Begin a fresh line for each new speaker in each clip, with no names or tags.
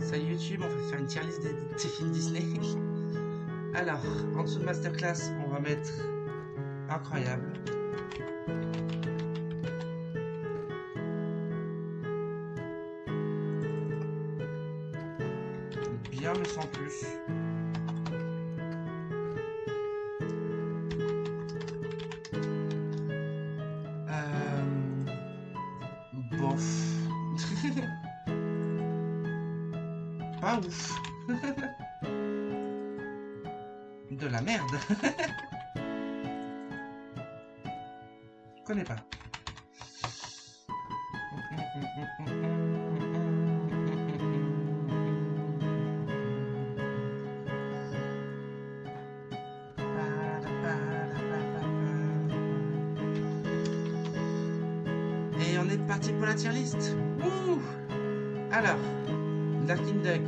Salut YouTube, on va faire une tier list des films Disney. Alors, en dessous de Masterclass, on va mettre Incroyable. Bien mais sans plus. Bof. Pas ouf. De la merde. Je connais pas. Et on est parti pour la tier list. Ouh. Alors, Darkwing Duck,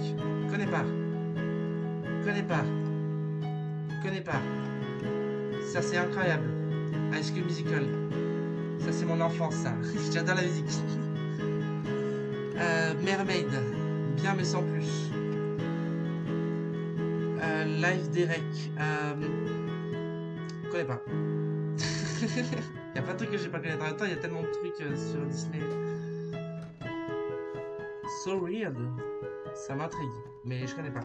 connais pas. Connais pas. Connais pas. Ça c'est incroyable. High School Musical. Ça c'est mon enfance ça. J'adore la musique. Mermaid. Bien mais sans plus. Live Derek. Connais pas. Y a pas de trucs que j'ai pas connaître. En même temps, il y a tellement de trucs sur Disney. So Weird. Ça m'intrigue. Mais je connais pas.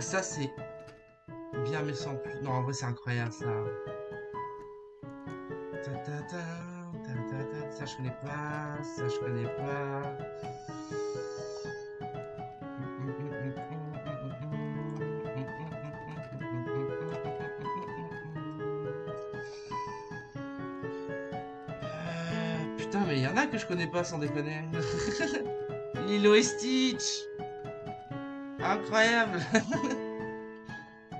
Ça c'est bien mais sans plus. Non, en vrai c'est incroyable ça. Ça je connais pas. Ça je connais pas. Putain, mais il y en a que je connais pas sans déconner. Lilo et Stitch. Incroyable.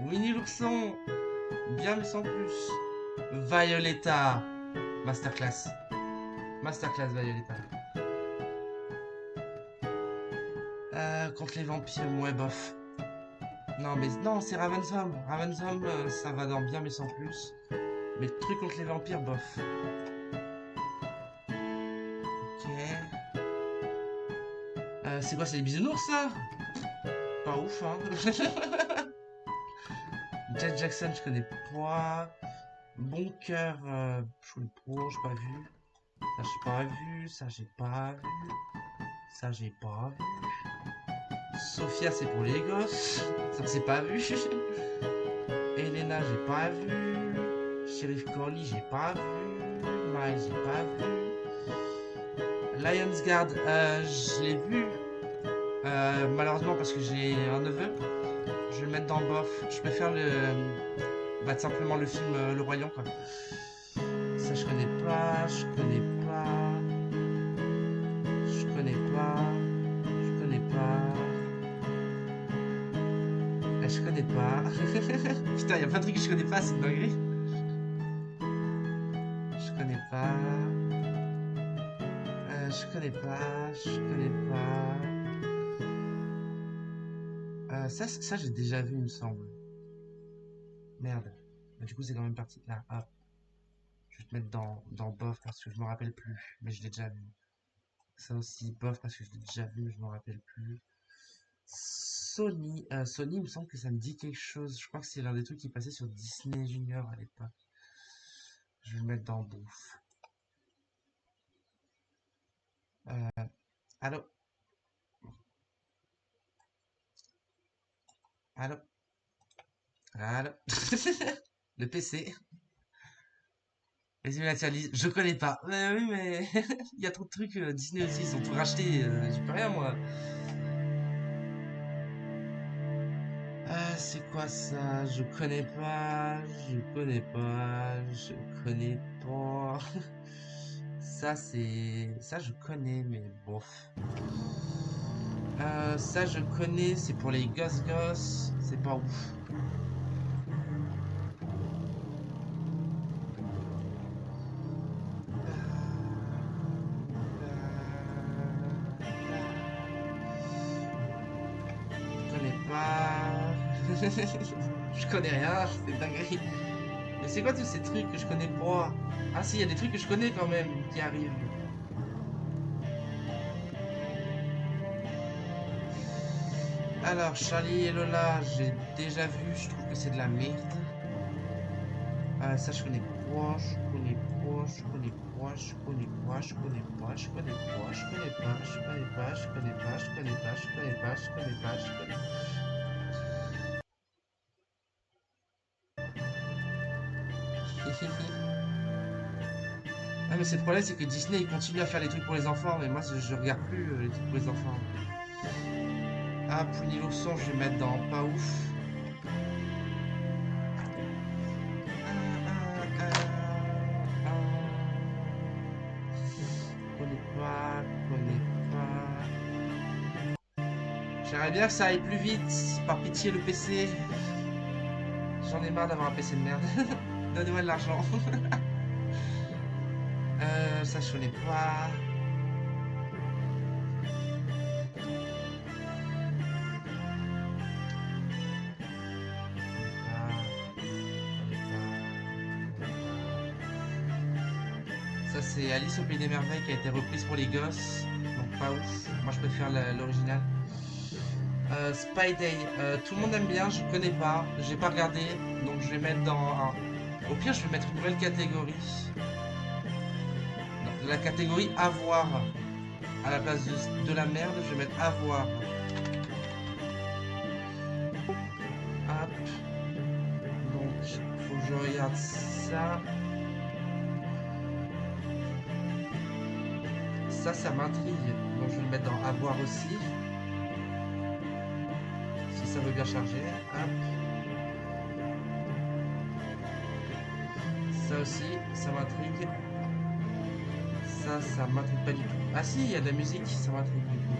Winnie l'ourson. Bien mais sans plus. Violetta. Masterclass. Masterclass Violetta. Contre les vampires, ouais bof. Non mais non, c'est Raven's Home. Raven's Home, ça va dans bien mais sans plus. Mais le truc contre les vampires, bof. Ok. C'est quoi, c'est les bisounours ça? Pas ouf hein. Jack Jackson, je connais pas. Bon cœur, je connais pas, j'ai pas vu. Ça j'ai pas vu, ça j'ai pas vu. Ça j'ai pas vu. Sophia c'est pour les gosses. Ça c'est pas vu. Elena j'ai pas vu. Sheriff Corley j'ai pas vu. Miles j'ai pas vu. Lions Guard je l'ai vu. Malheureusement parce que j'ai un neveu. Je vais le mettre dans bof. Je préfère le... Bah, simplement le film Le Roi Lion quoi. Ça je connais pas, je connais pas. Je connais pas. Je connais pas. Je connais pas. Putain, y'a plein de trucs que je connais pas, c'est une dinguerie. Je connais pas. Je connais pas. Je connais pas. Ça j'ai déjà vu, il me semble. Merde. Mais du coup, c'est quand même parti. Là, hop. Je vais te mettre dans bof parce que je me rappelle plus. Mais je l'ai déjà vu. Ça aussi, bof parce que je l'ai déjà vu, mais je me rappelle plus. Sony. Sony, il me semble que ça me dit quelque chose. Je crois que c'est l'un des trucs qui passait sur Disney Junior à l'époque. Je vais le mettre dans bouffe. Allô? Allô? Allô? Le PC. Les immatérialistes, je connais pas. Oui, mais il y a trop de trucs. Disney aussi, ils ont tout racheté. J'y peux rien, moi. C'est quoi ça? Je connais pas. Je connais pas. Je connais pas. Ça, c'est. Ça, je connais, mais bof. Ça, je connais. C'est pour les gosses. C'est pas ouf. Je connais pas. Je connais rien, c'est dinguerie. Mais c'est quoi tous ces trucs que je connais pas? Ah si, il y a des trucs que je connais quand même qui arrivent. Alors, Charlie et Lola, j'ai déjà vu, je trouve que c'est de la merde. Ça, je connais pas, je connais pas, je connais pas, je connais pas, je connais pas, je connais pas, je connais pas, je connais pas, je connais pas, je connais pas, je connais pas, je connais pas, je connais pas. Ah, mais c'est le problème, c'est que Disney, il continue à faire les trucs pour les enfants, mais moi, je regarde plus les trucs pour les enfants. Ah, pour niveau son, je vais mettre dans pas ouf. Connais pas, connais pas. J'aimerais bien que ça aille plus vite. Par pitié, le PC. J'en ai marre d'avoir un PC de merde. Donnez-moi de l'argent. Ça, je connais pas. Ça, c'est Alice au Pays des Merveilles qui a été reprise pour les gosses. Donc, pas ouf. Moi, je préfère l'original. Spy Day, tout le monde aime bien, je connais pas, j'ai pas regardé, donc je vais mettre dans un. Au pire, je vais mettre une nouvelle catégorie. Dans la catégorie avoir. À la place de la merde, je vais mettre avoir. Hop. Donc, faut que je regarde ça. Ça m'intrigue. Donc, je vais le mettre dans avoir aussi. Si ça veut bien charger. Hop. Ça aussi, ça m'intrigue. Ça m'intrigue pas du tout. Ah si, il y a de la musique, ça m'intrigue du coup.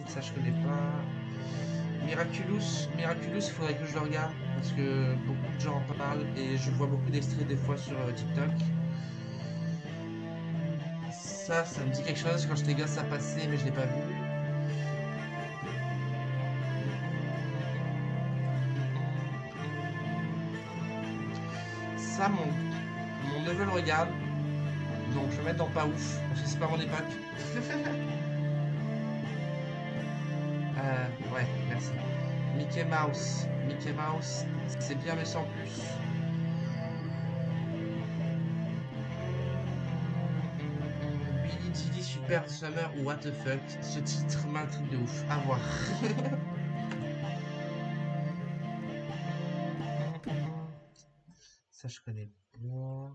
Ça je connais pas. Miraculous, il faudrait que je le regarde parce que beaucoup de gens en parlent et je vois beaucoup d'extraits des fois sur TikTok. Ça me dit quelque chose. Quand j'étais gosse, ça passait, mais je l'ai pas vu. Ça, mon neveu le regarde, donc je vais mettre dans pas ouf parce que c'est pas mon époque. Ouais, merci. Mickey Mouse, c'est bien mais sans plus. Billy Dilly Super Summer ou What the fuck, ce titre m'intrigue de ouf. À voir. Ça je connais pas.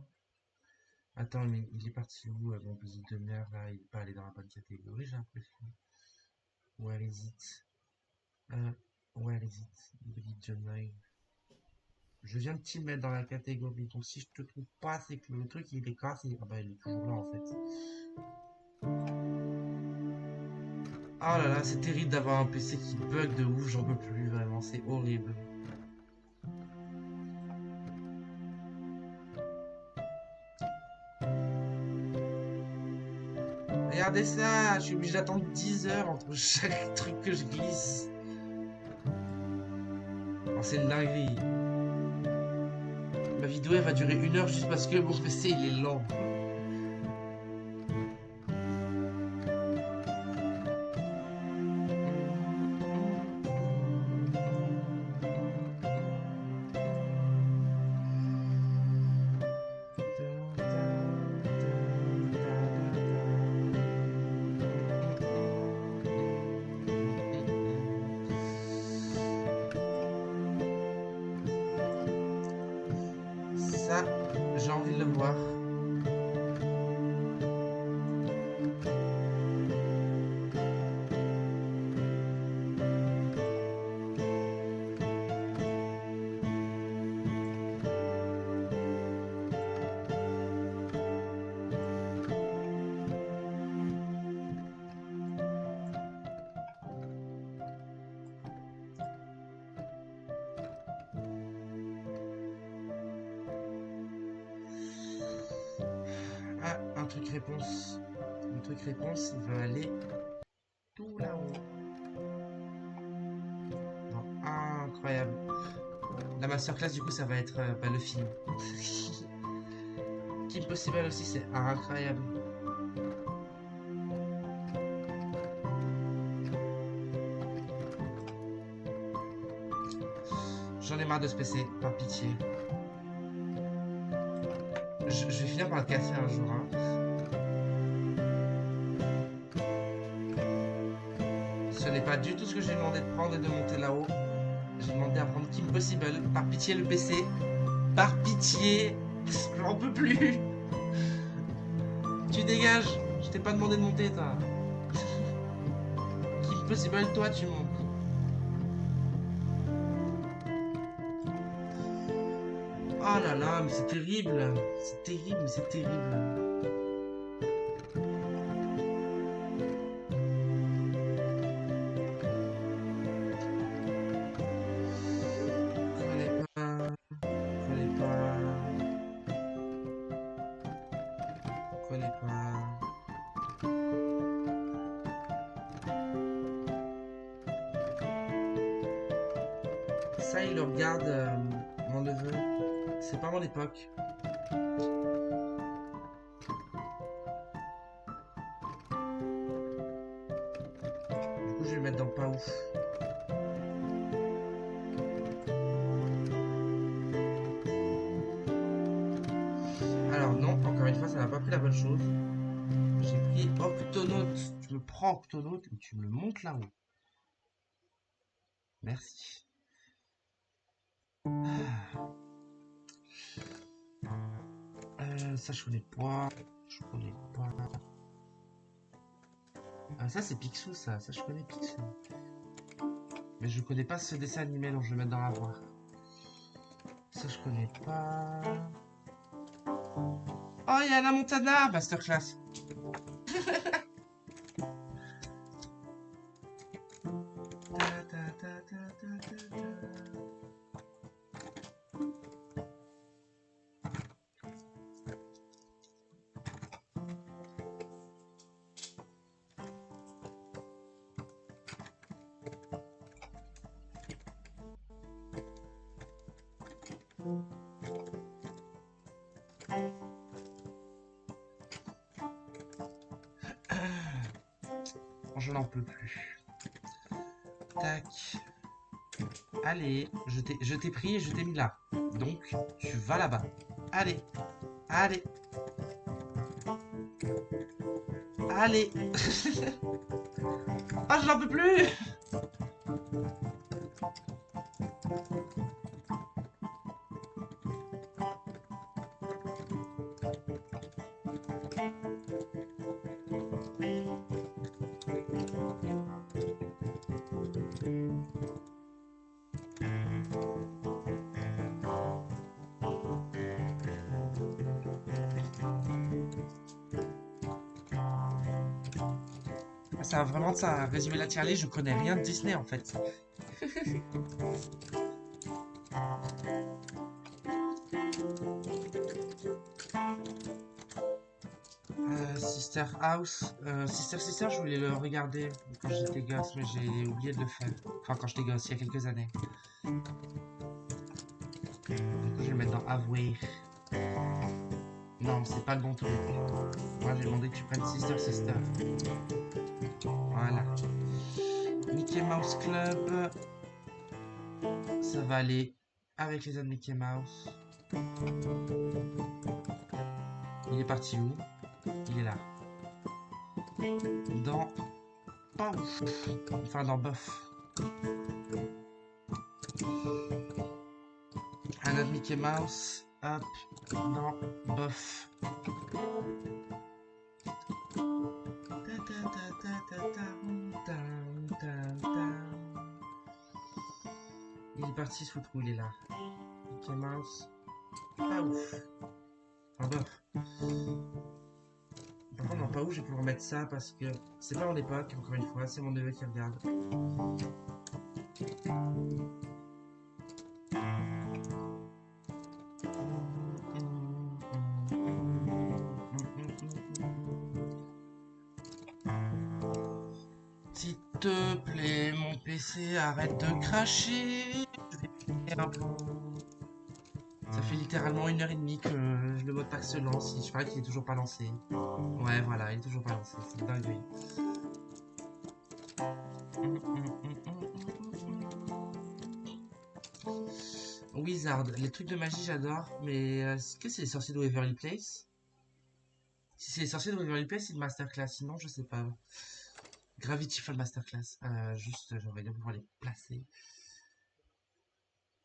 Attends, mais il est parti où, mon bisou de merde là? Il est pas allé dans la bonne catégorie, j'ai l'impression. Where is it? Euh, Where is it? Billy John Noy. Je viens de t'y mettre dans la catégorie, donc si je te trouve pas, c'est que le truc il est cassé. Ah bah il est toujours là en fait. Oh là là, c'est terrible d'avoir un PC qui bug de ouf, j'en peux plus vraiment, c'est horrible. Regardez ça, je suis obligé d'attendre 10 heures entre chaque truc que je glisse. Oh, c'est une dinguerie. Ma vidéo elle va durer 1 heure juste parce que mon PC il est lent. Ça, j'ai envie de le voir. Ah, un truc réponse. Le truc réponse, il va aller tout là-haut. Non, incroyable. La masterclass, du coup, ça va être le film. Kim Possible aussi, c'est incroyable. J'en ai marre de ce PC, par pitié. Je vais finir par le casser un jour, hein. Ce n'est pas du tout ce que j'ai demandé de prendre et de monter là-haut. J'ai demandé à prendre Kim Possible. Par pitié, le PC. Par pitié. J'en peux plus. Tu dégages. Je t'ai pas demandé de monter, toi. Kim Possible, toi, tu montes. Oh là là, mais c'est terrible. C'est terrible, mais c'est terrible. Connais pas. Connais pas. Connais pas. Ça, il le regarde, mon neveu. C'est pas mon époque. Du coup, je vais le mettre dans pas ouf. Alors non, encore une fois, ça n'a pas pris la bonne chose. J'ai pris Octonaute. Tu me prends Octonaute et tu me le montes là-haut. Merci. Ça, je connais pas. Je connais pas. Ah, ça, c'est Picsou, ça. Ça, je connais Picsou. Mais je connais pas ce dessin animé, donc je vais le mettre dans la voie. Ça, je connais pas. Oh, il y a la Montana, Masterclass. Je n'en peux plus. Tac. Allez, je t'ai pris et je t'ai mis là. Donc, tu vas là-bas. Allez. Allez. Allez. Ah, je n'en peux plus. Ça vraiment, ça a résumé la tier list. Je connais rien de Disney en fait. Sister House. Sister, je voulais le regarder quand j'étais gosse, mais j'ai oublié de le faire. Enfin, quand j'étais gosse, il y a quelques années. Du coup, je vais le mettre dans Avouer. Non, c'est pas le bon truc. Moi, j'ai demandé que tu prennes Sister. Voilà. Mickey Mouse Club. Ça va aller avec les autres Mickey Mouse. Il est parti où? Il est là. Dans... Pas ouf. Enfin, dans Buff. Un autre Mickey Mouse. Hop. Dans Buff. Il est parti se foutre où il est là. Mickey Mouse. Pas ouf. En Buff. Par contre, non, pas ouf, je vais pouvoir mettre ça parce que c'est pas mon époque, encore une fois, c'est mon neveu qui regarde. S'il te plaît, mon PC, arrête de cracher. Je vais finir un peu. Ça fait littéralement 1h30 que le mot de passe se lance. Je parie qu'il est toujours pas lancé. Ouais, voilà, il est toujours pas lancé. C'est dingue. Wizard, les trucs de magie j'adore, mais est-ce que c'est les sorciers de Waverly Place? Si c'est les sorciers de Waverly Place, c'est une masterclass, sinon je sais pas. Gravity Fall Masterclass, juste j'aurais dû pouvoir les placer.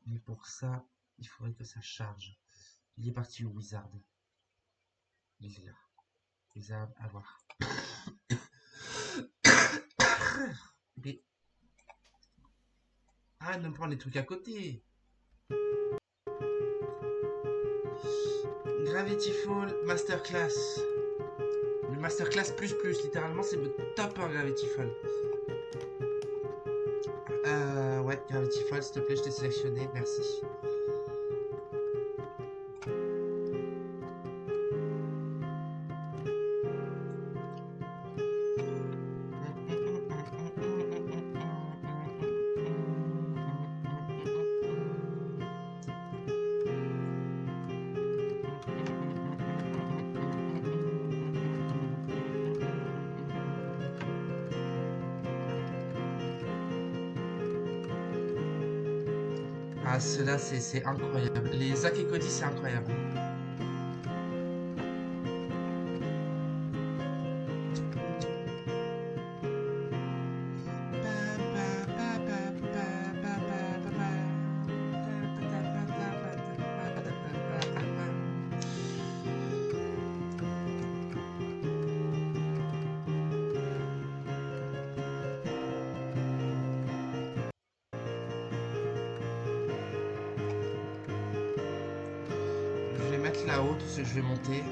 Mais pour ça, il faudrait que ça charge. Il est parti au Wizard. Il est là. Wizard, à voir. Mais... Ah, ne me prends les trucs à côté. Gravity Fall Masterclass. Le Masterclass plus, littéralement, c'est le top 1 Gravity Fall. Ouais, Gravity Fall, s'il te plaît, je t'ai sélectionné, merci. Ah, ceux-là, c'est incroyable. Les Zack et Cody, c'est incroyable. Je vais mettre là-haut tout ce que je vais monter.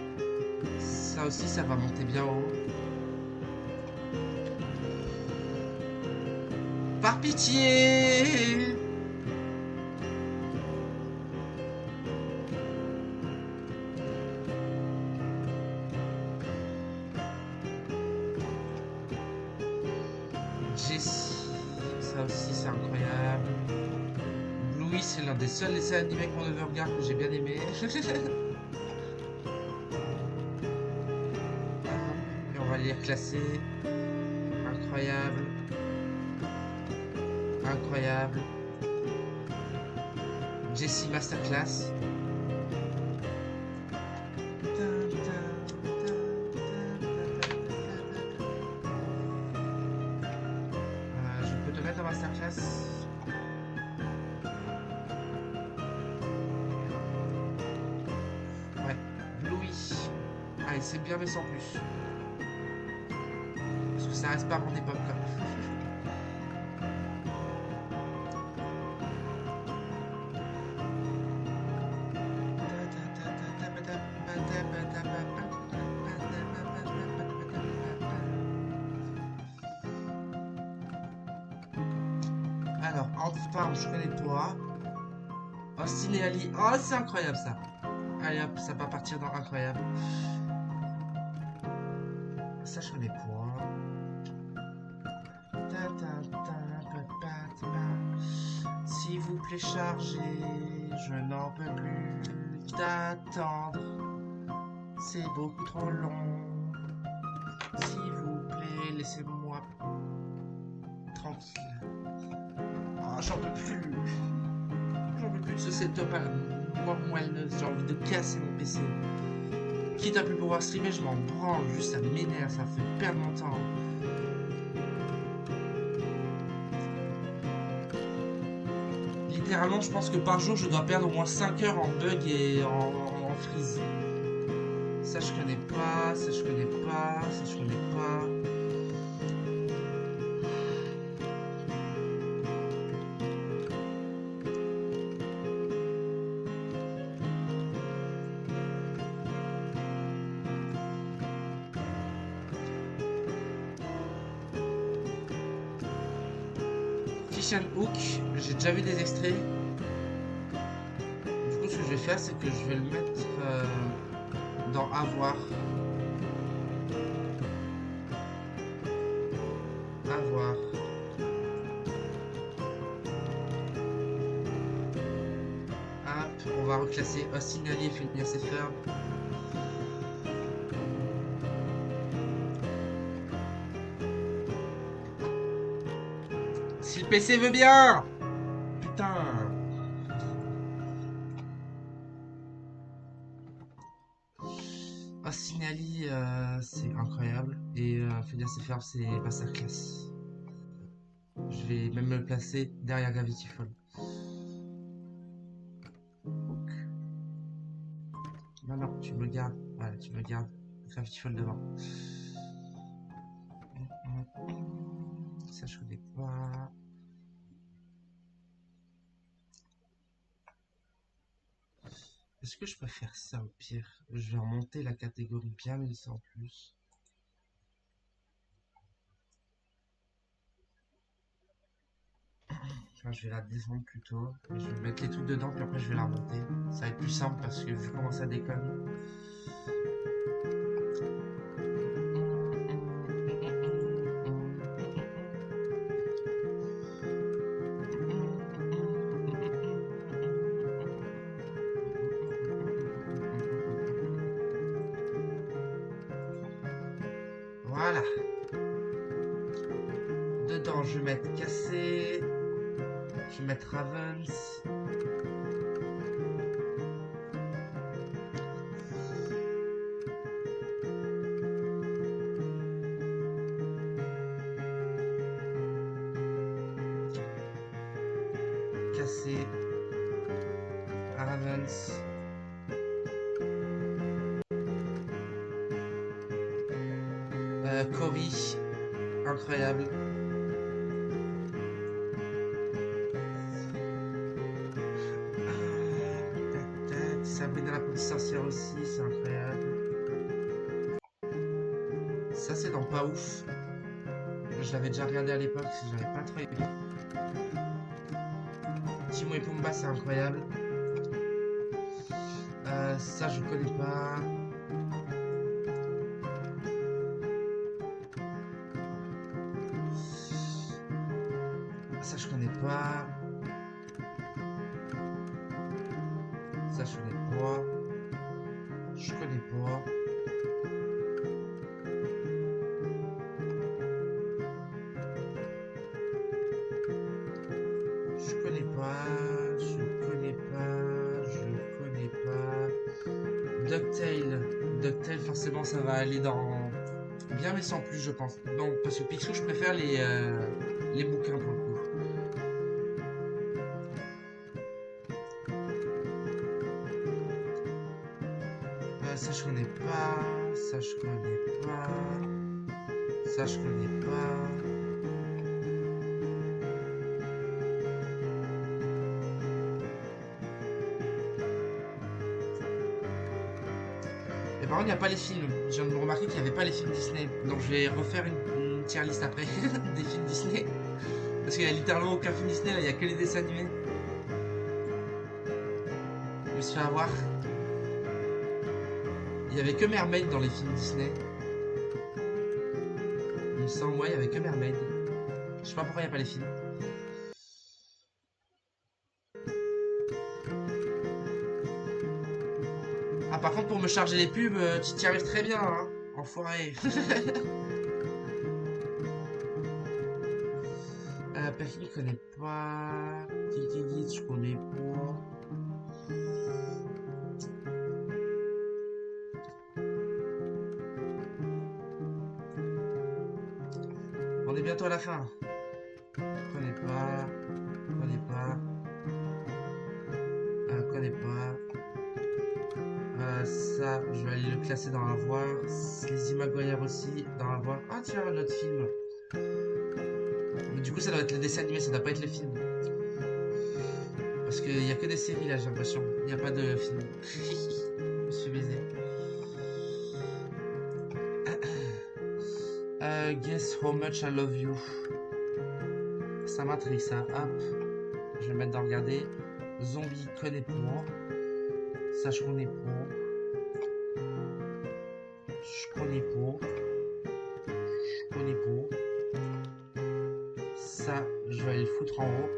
Ça aussi, ça va monter bien haut. Par pitié! Jessie, ça aussi c'est incroyable. Bluey, c'est l'un des seuls dessins animés qu'on devait regarder que j'ai bien aimé. Et on va les reclasser. Incroyable. Incroyable. Jessie Masterclass. Je peux te mettre en Masterclass. Ouais, Bluey. Allez, c'est bien mais sans plus. Parce que ça reste pas mon époque quoi. Alors, Ant Farm, je connais toi. Austin et Ali. Oh, c'est incroyable ça. Allez hop, ça va partir dans incroyable. Ça, je connais pas. S'il vous plaît, chargez. Je n'en peux plus d'attendre. C'est beaucoup trop long. S'il vous plaît, laissez-moi tranquille. Oh, j'en peux plus. J'en peux plus de ce setup à la mort moelleuse. J'ai envie de casser mon PC. Quitte à plus pouvoir streamer, je m'en branle. Juste, ça m'énerve, ça fait perdre mon temps. Littéralement, je pense que par jour, je dois perdre au moins 5 heures en bug et en freeze. Ça, je connais pas. Ça, je connais pas. Ça, je connais pas. Fish and Hook, j'ai déjà vu des extraits. Du coup, ce que je vais faire, c'est que je vais le mettre dans Avoir. Avoir. Hop, on va reclasser Austin Ali et Phineas et Ferb. Si le PC veut bien. Putain. Austin Ali, c'est incroyable. Et Phineas et Ferb, c'est masterclass. Je vais même me placer derrière Gravity Falls. Non, non, tu me gardes. Voilà, tu me gardes. Gravity Falls devant. Ça, je connais pas. Est-ce que je peux faire ça au pire? Je vais remonter la catégorie bien, mais c'est en plus. Enfin, je vais la descendre plutôt. Et je vais mettre les trucs dedans, puis après je vais la remonter. Ça va être plus simple parce que vu comment ça déconne. Voilà. Dedans, je vais mettre Cassé. Je vais mettre Ravens. Cassé. Ravens. Cory. Incroyable. Sabrina la petite sorcière aussi, c'est incroyable. Ça c'est dans Pas Ouf. Je l'avais déjà regardé à l'époque, j'avais pas trop aimé. Timon et Pumba, c'est incroyable. Ça je connais pas. Ça je connais pas. Ça je connais pas. Je connais pas. Je connais pas. Je connais pas. Je connais pas. DuckTales. DuckTales, forcément ça va aller dans bien mais sans plus je pense. Donc parce que Picsou je préfère les bouquins pour le coup. Ça je connais pas, ça je connais pas, ça je connais pas. Et par contre il n'y a pas les films. Je viens de me remarquer qu'il n'y avait pas les films Disney. Donc je vais refaire une tier list après des films Disney. Parce qu'il n'y a littéralement aucun film Disney, là il n'y a que les dessins animés. Je me suis fait avoir. Il n'y avait que Mermaid dans les films Disney. Il me semble, ouais, il n'y avait que Mermaid. Je sais pas pourquoi il n'y a pas les films. Ah, par contre, pour me charger les pubs, tu t'y arrives très bien, hein. Enfoiré. Perkin, je connais pas. Kiki, je connais pas. On est bientôt à la fin. Connais pas. Connais pas. Connais pas. Ça, je vais aller le classer dans la voir. Lizzie McGuire aussi, dans la voir. Ah tiens, un autre film. Mais du coup, ça doit être les dessins animés, ça doit pas être les films. Parce qu'il y a que des séries là, j'ai l'impression. Il n'y a pas de film. Je me suis baisé. Guess how much I love you. Ça m'intrigue ça. Hop. Je vais mettre dans regarder. Zombie connaît pour. Ça je connais pour. Je connais pour. Je connais pour. Ça, je vais aller le foutre en haut.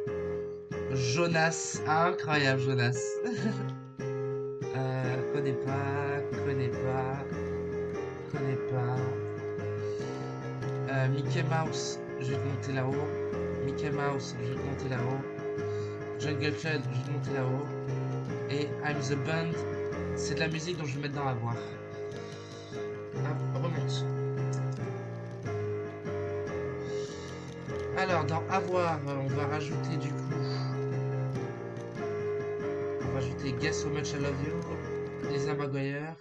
Jonas. Incroyable Jonas. connais pas, connais pas, connais pas. Mickey Mouse, je vais te monter là-haut. Mickey Mouse, je vais te monter là-haut. Jungle Child, je vais te monter là-haut. Et I'm the Band, c'est de la musique dont je vais mettre dans Avoir. Hop, remonte. Alors, dans Avoir, on va rajouter du coup. On va ajouter Guess How Much I Love You, Lisa Maguire.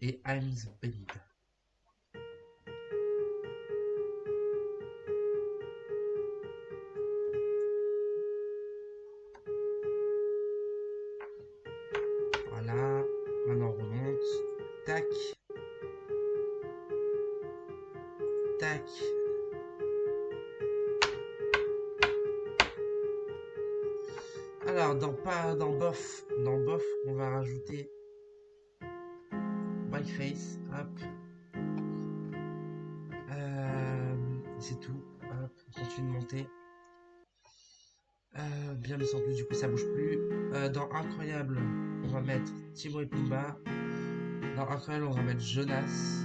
Et I'm the Band. Voilà, maintenant on remonte. Tac. Tac. Alors, dans Bof, on va rajouter Whiteface, hop. C'est tout, hop, on continue de monter. Bien mais sans plus, du coup ça bouge plus. Dans Incroyable, on va mettre Timon et Pumba. Dans Incroyable, on va mettre Jonas.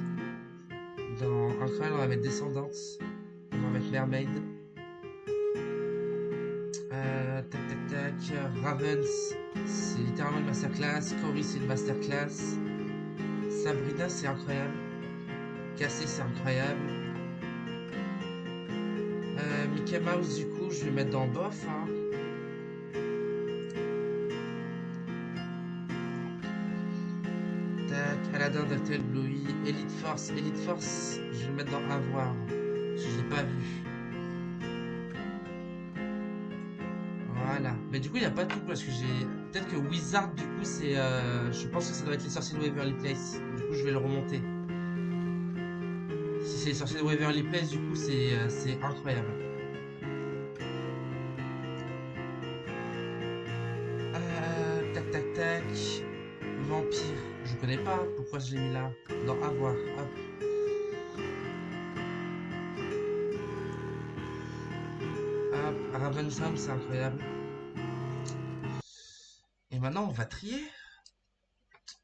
Dans Incroyable, on va mettre Descendants. On va mettre Mermaid. Tac tac tac. Ravens, c'est littéralement une masterclass. Cory, c'est une masterclass. Sabrina, c'est incroyable. Cassé, c'est incroyable. Mickey Mouse, du coup, je vais mettre dans Bof. Hein. Tac, Aladdin, Docteur Bluey, Elite Force, je vais le mettre dans Avoir. Parce que je l'ai pas vu. Voilà. Mais du coup, il n'y a pas tout parce que j'ai. Peut-être que Wizard, du coup, c'est. Je pense que ça doit être les sorciers de Waverly Place. Du coup, je vais le remonter. Si c'est les sorciers de Waverly Place, du coup, c'est incroyable. Tac, tac, tac. Vampire, je connais pas. Pourquoi je l'ai mis là? Dans Avoir. Hop. Hop. Ravenshound, c'est incroyable. Et maintenant, on va trier.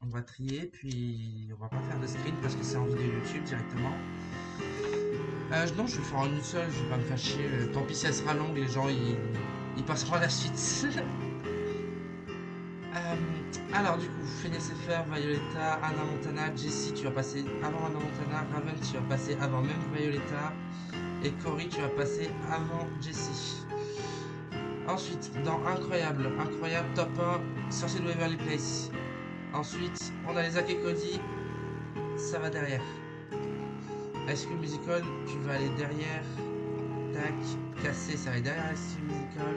On va trier, puis on va pas faire de screen parce que c'est en vidéo YouTube directement. Non, je vais le faire en une seule, je vais pas me fâcher. Tant pis si elle sera longue, les gens ils passeront à la suite. Alors du coup, Phineas et Ferb, Violetta, Anna Montana, Jessie, tu vas passer avant Anna Montana, Raven, tu vas passer avant même Violetta, et Cory, tu vas passer avant Jessie. Ensuite, dans Incroyable, top 1, Sorcier de Waverly Place. Ensuite, on a les Zack et Cody, ça va derrière. High School Musical, tu vas aller derrière. Tac, Cassé, ça va aller derrière High School Musical.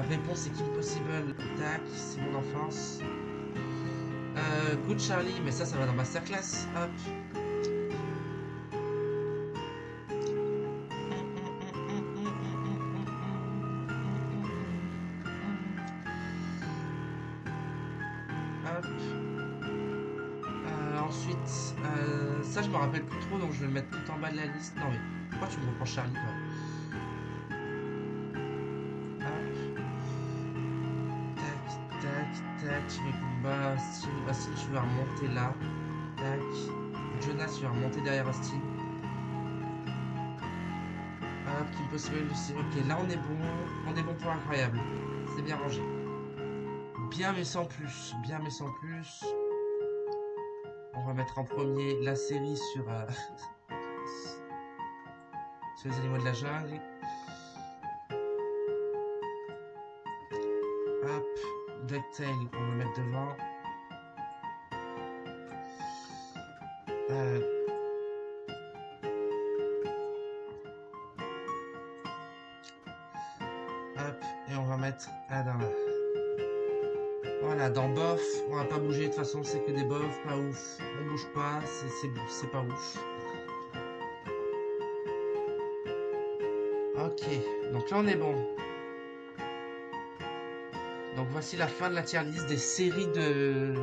Réponse c'est Kim Possible, tac, c'est mon enfance. Good Charlie, mais ça va dans Masterclass, hop. Hop. Ensuite, ça je me rappelle plus trop, donc je vais le mettre tout en bas de la liste. Non mais, pourquoi tu me reprends Charlie toi? Tac, Austin, tu vas remonter là. Tac. Jonas, tu vas remonter derrière Austin. Hop, Kim Possible, Lucie. Ok, là on est bon. On est bon pour Incroyable. C'est bien rangé. Bien mais sans plus. Bien mais sans plus. On va mettre en premier la série sur, sur les animaux de la jungle. Hop. DuckTale, on va le mettre devant. Hop, et on va mettre dans là. Voilà, dans Bof, on va pas bouger, de toute façon c'est que des bofs, pas ouf. On bouge pas, c'est pas ouf. Ok, donc là on est bon. Donc voici la fin de la tier list des séries de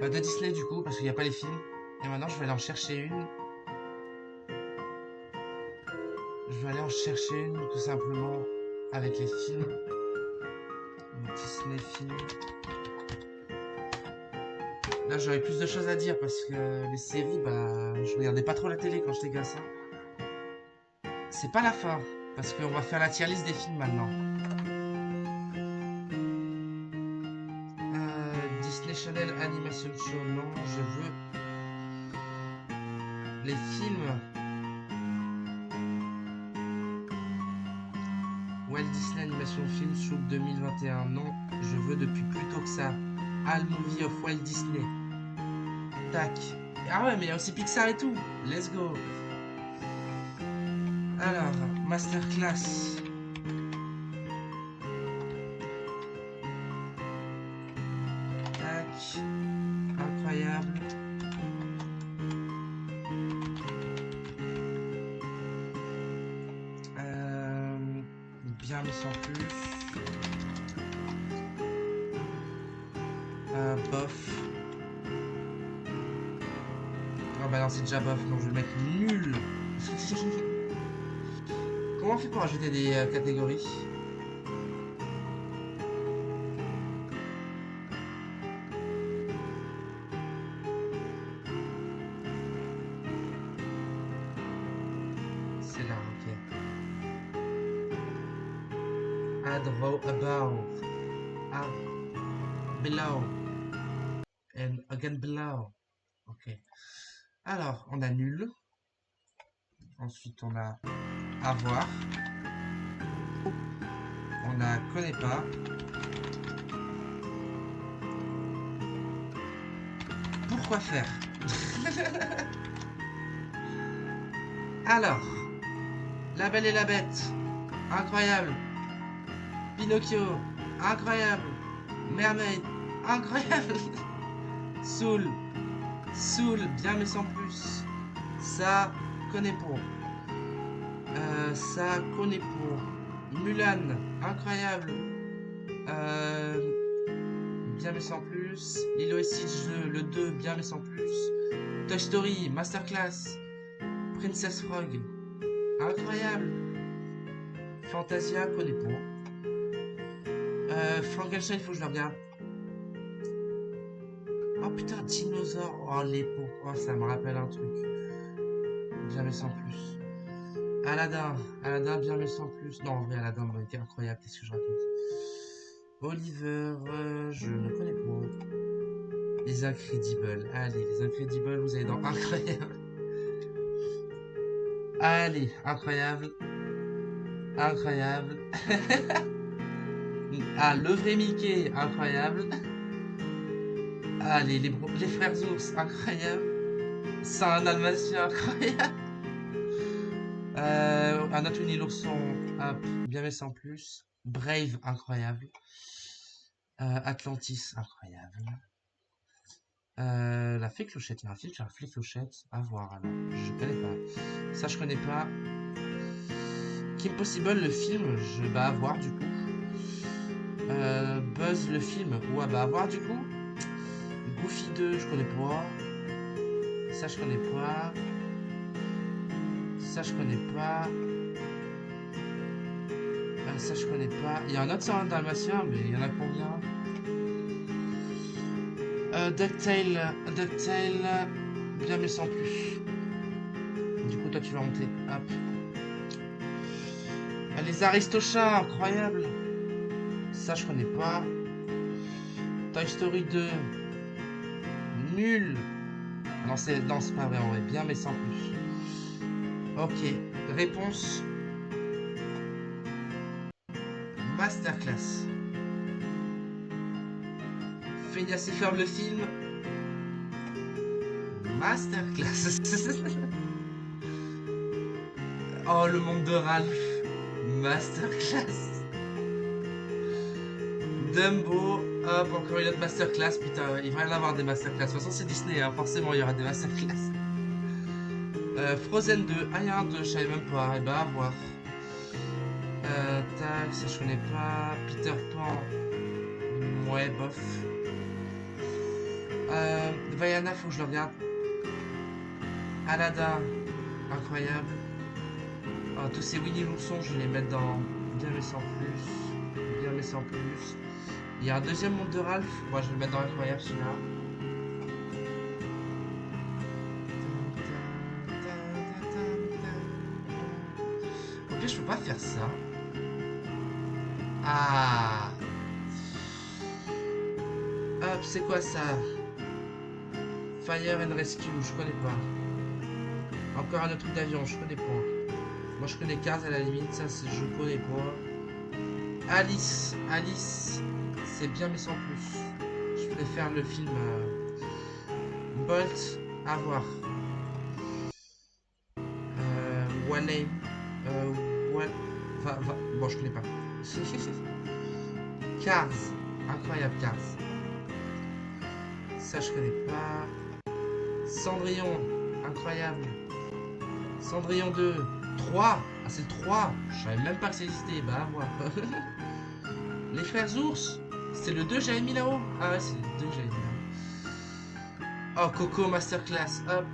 Disney du coup, parce qu'il n'y a pas les films. Et maintenant je vais aller en chercher une. Je vais aller en chercher une tout simplement. avec les films. Disney films. Là, j'aurais plus de choses à dire parce que les séries, bah, je regardais pas trop la télé quand j'étais gosse. C'est pas la fin, parce qu'on va faire la tier list des films maintenant. Disney Channel Animation Show, non, je veux les films. Walt Disney Animation Film Show 2021, non, je veux depuis plus tôt que ça. All Movie of Walt Disney. Tac. Ah ouais, mais il y a aussi Pixar et tout. Let's go. Alors, Masterclass. Tac. Incroyable. Bien mais sans plus. Bof. Oh bah non, c'est déjà bof, donc je vais le mettre nul. Comment on fait pour ajouter des catégories? C'est là, ok. Add row above. Add below. And again below. Ok. Alors, on a nul. Ensuite, on a avoir. On a connaît pas. Pourquoi faire? Alors, La Belle et la Bête, incroyable. Pinocchio, incroyable. Mermaid, incroyable. Soul, bien mais sans plus. Ça, connaît pour. Ça, connaît pour. Mulan, incroyable. Bien mais sans plus. Lilo et Stitch 2, le 2, bien mais sans plus. Toy Story, Masterclass. Princess Frog, incroyable. Fantasia, connaît pour. Frankenstein, faut que je le regarde. Oh putain, dinosaure. Oh les pauvres. Oh, ça me rappelle un truc. Bien mais sans plus. Aladdin, bien mais sans plus. Non, en vrai, Aladdin aurait été incroyable. Qu'est-ce que je raconte? Oliver, je ne connais pas. Les Incredibles. Allez, les Incredibles, vous allez dans incroyable. Allez, incroyable. Incroyable. Ah, le vrai Mickey, incroyable. Allez, les frères ours, incroyable. Saint Dalmatien, incroyable. Anatomy l'ourson, hop, bien mais sans plus. Brave, incroyable. Atlantis, incroyable. La Fée Clochette, il y a un film sur la Fée Clochette. À voir alors. Je connais pas. Ça, je connais pas. Kim Possible, le film, je vais à voir du coup. Buzz, le film, ouais, bah à voir du coup. Goofy 2, je connais pas. Ça, je connais pas. Ça, je connais pas. Ça, je connais pas. Il y a un autre sur un dalmatien, mais il y en a combien? DuckTale, bien mais sans plus. Du coup, toi, tu vas monter. Hop. Les Aristochats, incroyable. Ça, je connais pas. Toy Story 2. Nul. Non, c'est pas vrai, en vrai. Bien mais sans plus. Ok. Réponse. Masterclass. Phineas et Ferb le film. Masterclass. Oh, le monde de Ralph. Masterclass. Dumbo. Hop, encore une autre masterclass. Putain, il va y en avoir des masterclass. De toute façon, c'est Disney, hein. Forcément, il y aura des masterclass. Frozen 2. Ah, il y a un 2, je savais même pas. Et bah, à voir. Tac, ça je connais pas. Peter Pan. Ouais, bof. Vaiana, faut que je le regarde. Aladdin, incroyable. Oh, tous ces Winnie l'ourson, je vais les mettre Bien mais sans plus. Bien mais sans plus. Il y a un deuxième monde de Ralph. Moi, je vais le mettre dans l'incroyable celui-là. Au pire, je peux pas faire ça. Ah. Hop, c'est quoi ça? Fire and Rescue, je connais pas. Encore un autre truc d'avion, je connais pas. Moi je connais Cars à la limite, ça je connais pas. Alice, Alice, c'est bien mais sans plus. Je préfère le film Bolt à voir. Wall-E. Bon, je connais pas. Cars, incroyable Cars. Ça je connais pas. Cendrillon, incroyable. Cendrillon 2, 3. Ah, c'est le 3. Je savais même pas que ça existait. Bah, moi. Les frères ours. C'est le 2 que j'avais mis là-haut. Ah, ouais, c'est le 2 que j'avais mis là-haut. Oh, Coco Masterclass. Hop.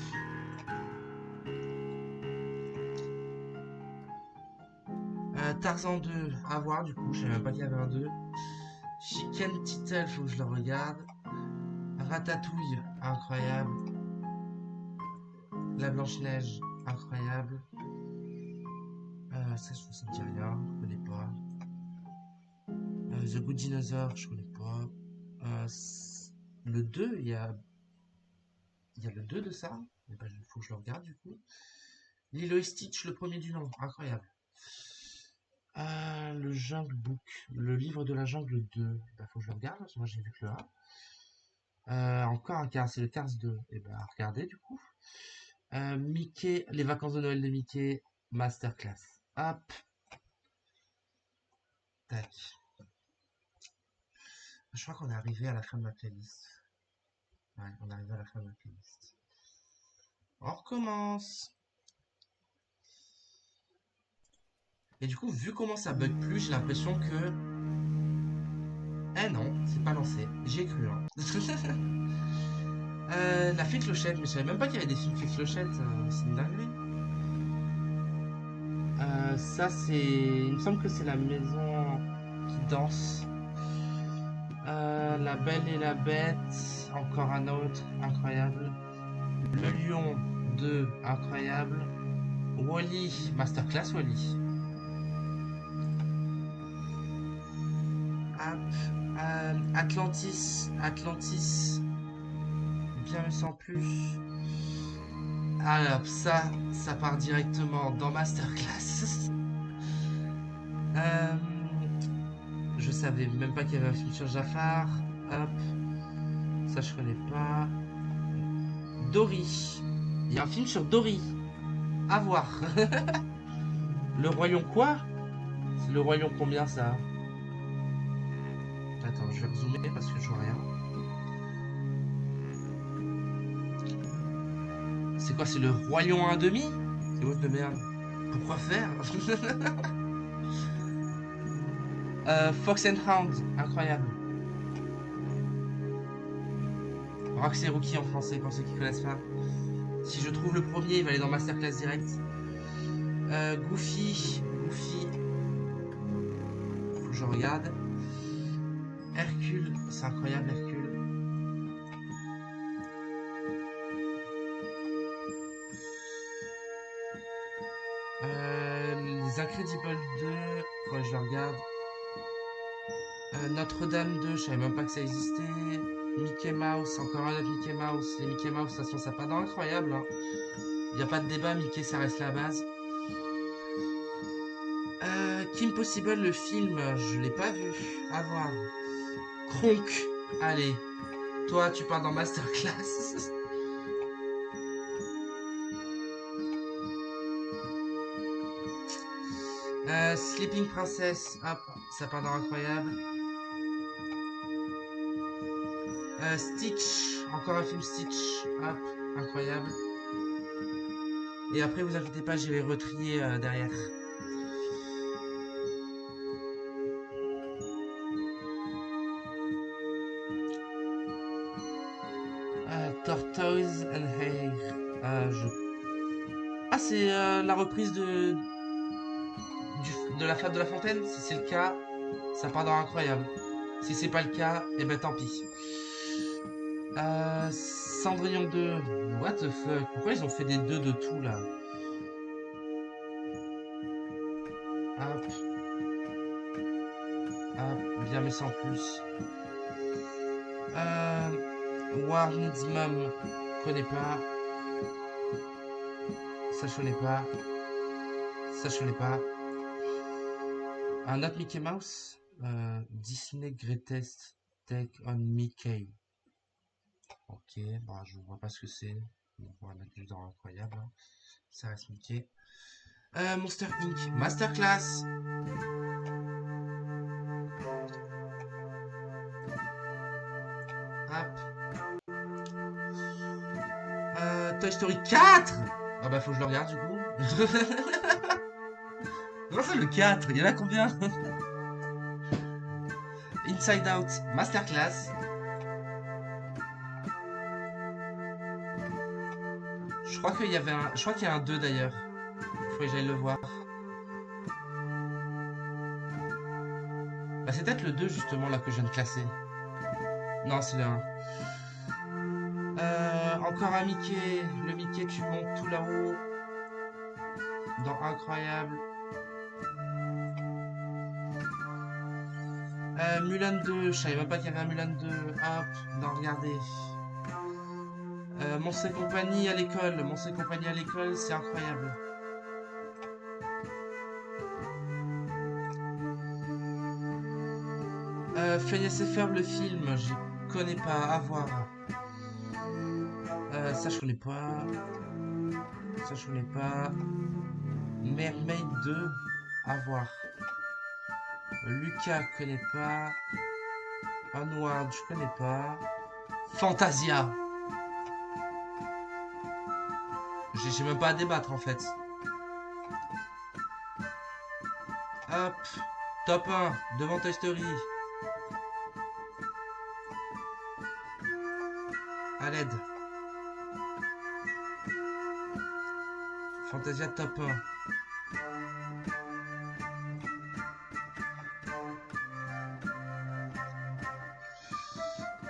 Tarzan 2. À voir, du coup. Je savais même pas qu'il y avait un 2. Chicken Tittle, faut que je le regarde. Ratatouille. Incroyable. La Blanche-Neige. Incroyable. Ça, ça me dit rien. Je connais pas. The Good Dinosaur, je connais pas. Le 2, il y a le 2 de ça. Il faut que je le regarde du coup. Lilo et Stitch, le premier du nom, incroyable. Le Jungle Book, le livre de la jungle 2. Il faut que je le regarde, parce que moi j'ai vu que le 1. Encore un Cars, c'est le Cars 2. Et regardez du coup. Mickey, les vacances de Noël de Mickey, Masterclass. Hop. Tac. Je crois qu'on est arrivé à la fin de ma playlist. Ouais, on est arrivé à la fin de ma playlist. On recommence. Et du coup, vu comment ça bug plus, j'ai l'impression que... Eh non, c'est pas lancé. J'ai cru, hein. La fée Clochette, mais je savais même pas qu'il y avait des films fée Clochette. C'est une dinguerie. Ça, c'est... Il me semble que c'est la maison qui danse. La Belle et la Bête. Encore un autre. Incroyable. Le Lion 2. Incroyable. Wall-E. Masterclass Wall-E. Atlantis, Atlantis, bien mais sans plus. Alors ça part directement dans Masterclass. Je savais même pas qu'il y avait un film sur Jafar. Hop, ça je connais pas. Dory, il y a un film sur Dory. À voir. Le Royaume quoi? C'est le Royaume combien ça? Attends, je vais rezoomer parce que je vois rien. C'est quoi, c'est le Royaume 1,5? C'est what de merde. Pourquoi faire? Fox and Hound, incroyable. Rox et Rookie en français pour ceux qui connaissent pas. Si je trouve le premier, il va aller dans Masterclass direct. Goofy, Goofy. Faut que je regarde. Hercule, c'est incroyable Hercule. Les Incredibles 2, faudrait que je le regarde. Notre-Dame 2, je savais même pas que ça existait. Mickey Mouse, encore un autre Mickey Mouse. Les Mickey Mouse, de toute façon, ça pas dans incroyable. Hein. Y a pas de débat, Mickey, ça reste la base. Kim Possible, le film, je l'ai pas vu. À voir. Kronk, allez. Toi, tu pars dans Masterclass. Sleeping Princess, hop, ça part dans incroyable. Stitch, encore un film Stitch, hop, incroyable. Et après, vous inquiétez pas, je vais retrier derrière. Tortoise and Hare. Ah, c'est la reprise de la Fable de la Fontaine? Si c'est le cas, ça part dans incroyable. Si c'est pas le cas, eh ben tant pis. Cendrillon 2. What the fuck? Pourquoi ils ont fait des 2 de tout là? Hop, hop, bien mais sans plus. War Needs Mom, connais pas. Ça je connais pas. Ça je connais pas. Un autre Mickey Mouse? Disney Greatest Take on Mickey. Ok, bah je vois pas ce que c'est. On va mettre juste dans incroyable. Hein. Ça reste Mickey. Monster Inc. Masterclass. Hop. Toy Story 4. Ah bah faut que je le regarde du coup. Non, c'est le 4. Il y en a combien? Inside Out. Masterclass. Je crois qu'il y avait un. Je crois qu'il y a un 2 d'ailleurs. Il faudrait que j'aille le voir. Bah c'est peut-être le 2 justement là que je viens de classer. Non, c'est le 1. Encore un Mickey. Le Mickey, tu montes tout là-haut. Dans Incroyable. Mulan 2. Je savais même pas qu'il y avait un Mulan 2. Hop, non, regardez. Monstres et compagnie à l'école. Monstres et compagnie à l'école, c'est incroyable. Phineas et Ferb, le film, je connais pas. À voir. Ça, je connais pas. Ça, je connais pas. Mermaid 2, à voir. Lucas, je connais pas. Onward, je connais pas. Fantasia. J'ai même pas à débattre en fait. Hop. Top 1, devant Toy Story. À l'aide. Fantasia top 1.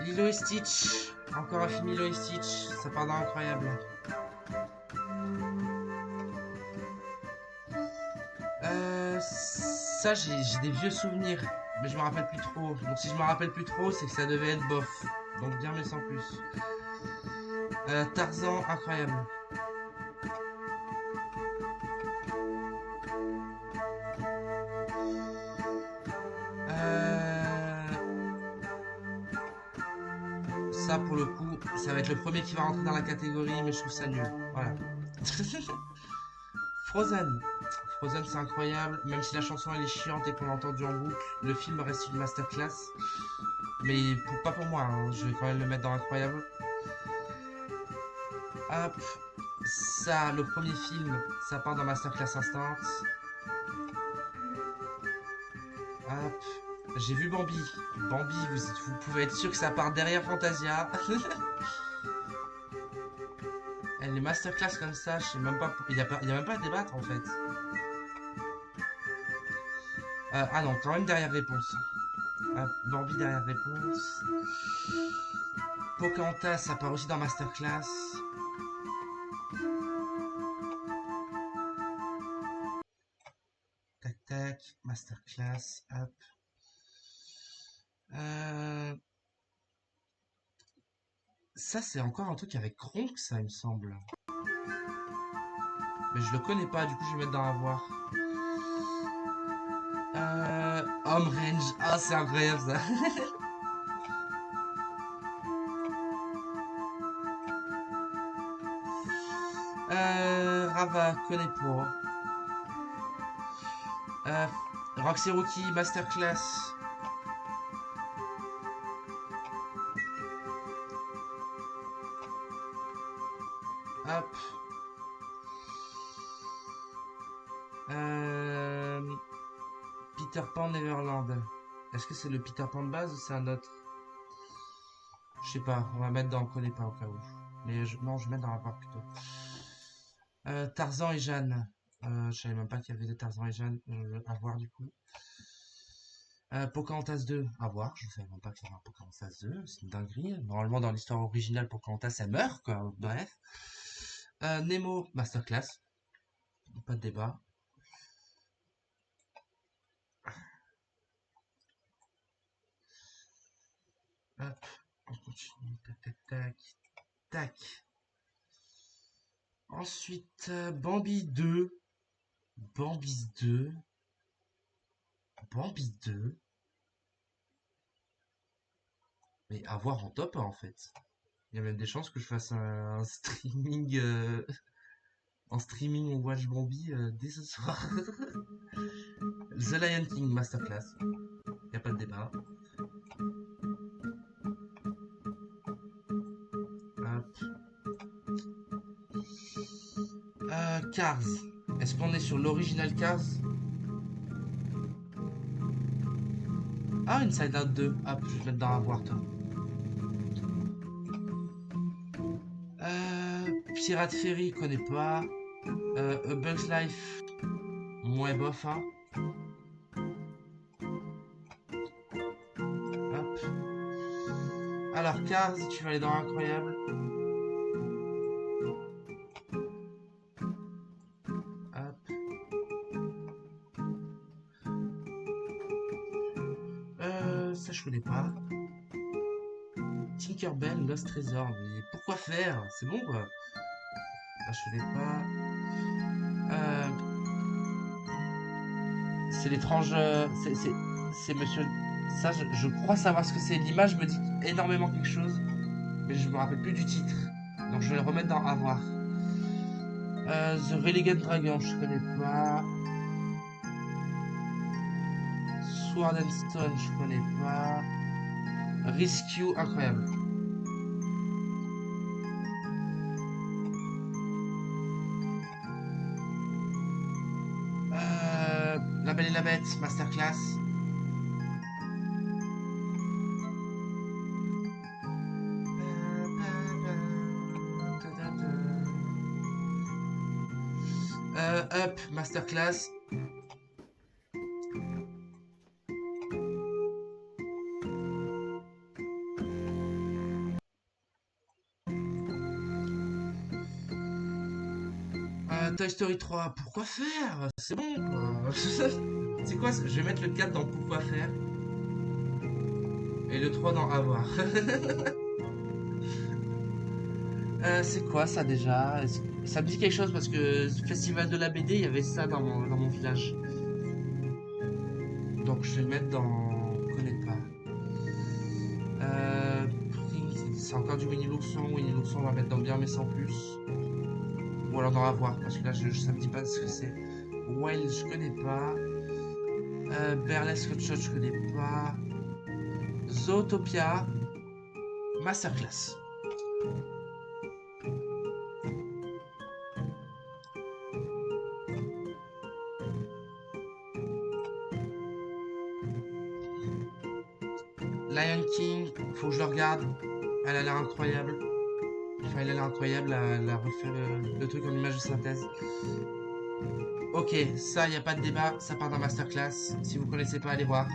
Lilo et Stitch. Encore un film Lilo et Stitch. Ça part dans incroyable. Ça, j'ai des vieux souvenirs. Mais je me rappelle plus trop. Donc si je me rappelle plus trop, c'est que ça devait être bof. Donc bien mais sans plus. Tarzan, incroyable. Ça pour le coup, ça va être le premier qui va rentrer dans la catégorie, mais je trouve ça nul. Voilà. Frozen. Frozen c'est incroyable, même si la chanson elle est chiante et qu'on l'a entendue en boucle, le film reste une masterclass. Mais pas pour moi, hein. Je vais quand même le mettre dans incroyable. Hop, ça, le premier film, ça part dans masterclass instant. Hop, j'ai vu Bambi. Bambi, vous pouvez être sûr que ça part derrière Fantasia. Les masterclass comme ça, je sais même pas. Il y a même pas à débattre en fait. Ah non, quand même derrière réponse. Bambi derrière réponse. Pocahontas, ça part aussi dans masterclass. Tac tac, masterclass, hop. Ça c'est encore un truc avec Kronk, ça il me semble. Mais je le connais pas, du coup je vais mettre dans avoir. Home Range, ah c'est incroyable ça. Rava, connais pas. Roxy Rookie, Masterclass. Hop. Peter Pan Neverland. Est-ce que c'est le Peter Pan de base ou c'est un autre? Je sais pas, on va mettre dans on connaît pas au cas où. Mais non, je vais mettre dans la part plutôt. Tarzan et Jeanne. Je savais même pas qu'il y avait des Tarzan et Jeanne à voir du coup. Pocahontas 2, à voir. Je savais même pas qu'il y avait un Pocahontas 2. C'est une dinguerie. Normalement, dans l'histoire originale, Pocahontas, elle meurt, quoi. Bref. Nemo, Masterclass. Pas de débat. Hop, on continue. Tac, tac, tac. Tac. Ensuite, Bambi 2. Bambi 2. Bambi 2. Mais à voir en top 1, en fait. Il y a même des chances que je fasse un streaming. En streaming, on watch Bambi dès ce soir. The Lion King Masterclass. Y a pas de débat. Hop. Cars. Est-ce qu'on est sur l'original Cars? Ah, Inside Out 2. Hop, je vais te mettre dans la voir, toi. Pirate Ferry, connais pas. A Bug's Life, moins bof, hein. Hop. Alors, Cars, tu vas aller dans Incroyable. Hop. Ça je connais pas. Tinkerbell, Lost Treasure, mais pourquoi faire? C'est bon quoi. Ah, je connais pas. C'est l'étrange. C'est monsieur. Ça, je crois savoir ce que c'est. L'image me dit énormément quelque chose, mais je me rappelle plus du titre. Donc je vais le remettre dans Avoir. The Relegate Dragon, je connais pas. Sword and Stone, je connais pas. Rescue, incroyable. La Belle et la Bête, Masterclass. Up, Masterclass. Toy Story 3, pourquoi faire? C'est bon quoi. C'est quoi? Je vais mettre le 4 dans pourquoi faire. Et le 3 dans avoir. C'est quoi ça déjà? Ça me dit quelque chose parce que Festival de la BD, il y avait ça dans mon village. Donc je vais le mettre dans. Je connais pas. C'est encore du Winnie l'ourson. Winnie l'ourson, on va mettre dans Bien mais sans plus. Ou alors dans Avoir, parce que là ça me dit pas ce que c'est. Wild, je connais pas. Burlesque Shot, je connais pas. Zootopia. Masterclass. Lion King, faut que je le regarde. Elle a l'air incroyable. Enfin, elle a l'air incroyable, elle a refait le truc en image de synthèse. Ok, ça, y a pas de débat, ça part dans Masterclass. Si vous connaissez pas, allez voir.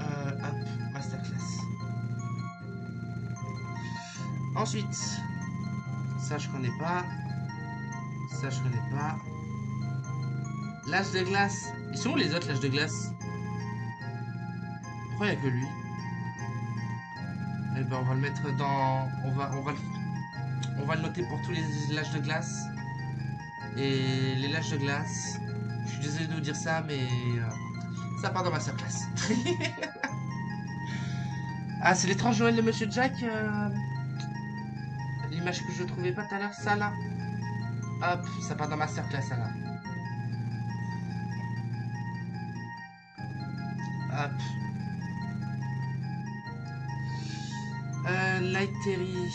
Hop, Masterclass. Ensuite, ça je connais pas. Ça je connais pas. L'âge de glace. Ils sont où les autres l'âge de glace? Pourquoi il n'y a que lui? Eh ben on va le mettre dans. On va le noter pour tous les lâches de glace. Et les lâches de glace. Je suis désolé de vous dire ça, mais ça part dans ma surclasse. Ah, c'est l'étrange Noël de Monsieur Jack. L'image que je trouvais pas tout à l'heure, ça là. Hop, ça part dans Masterclass, ça là. Hop. Light Terry.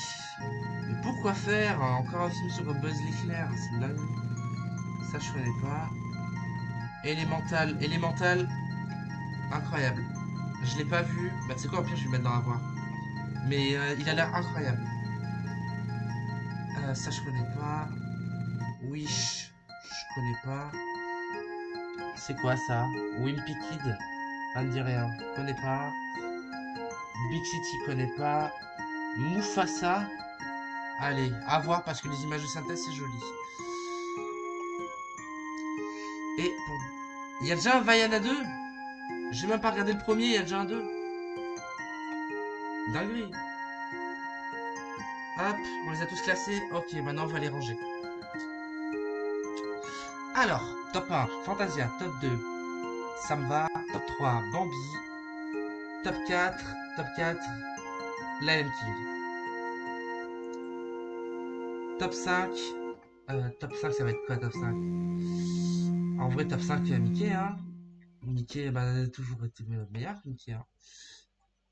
Mais pourquoi faire encore un film sur Buzz l'éclair? C'est dingue. Ça, je connais pas. Elemental. Elemental. Incroyable. Je l'ai pas vu. Bah, tu sais quoi, au pire, je vais le mettre dans la voie. Mais il a l'air incroyable. Ça, je connais pas. Wish, je connais pas. C'est quoi ça? Wimpy Kid, ça me dit rien. Connais pas. Big City, connais pas. Mufasa. Allez, à voir parce que les images de synthèse, c'est joli. Et pour... il y a déjà un Vaiana 2. J'ai même pas regardé le premier, il y a déjà un 2. Dinguerie. Hop, on les a tous classés. Ok, maintenant on va les ranger. Alors, top 1, Fantasia. Top 2, Samba. Top 3, Bambi. Top 4, Lion King. Top 5, top 5, ça va être quoi top 5? En vrai, top 5, Mickey, hein. Mickey, bah, a toujours été meilleur, Mickey, hein.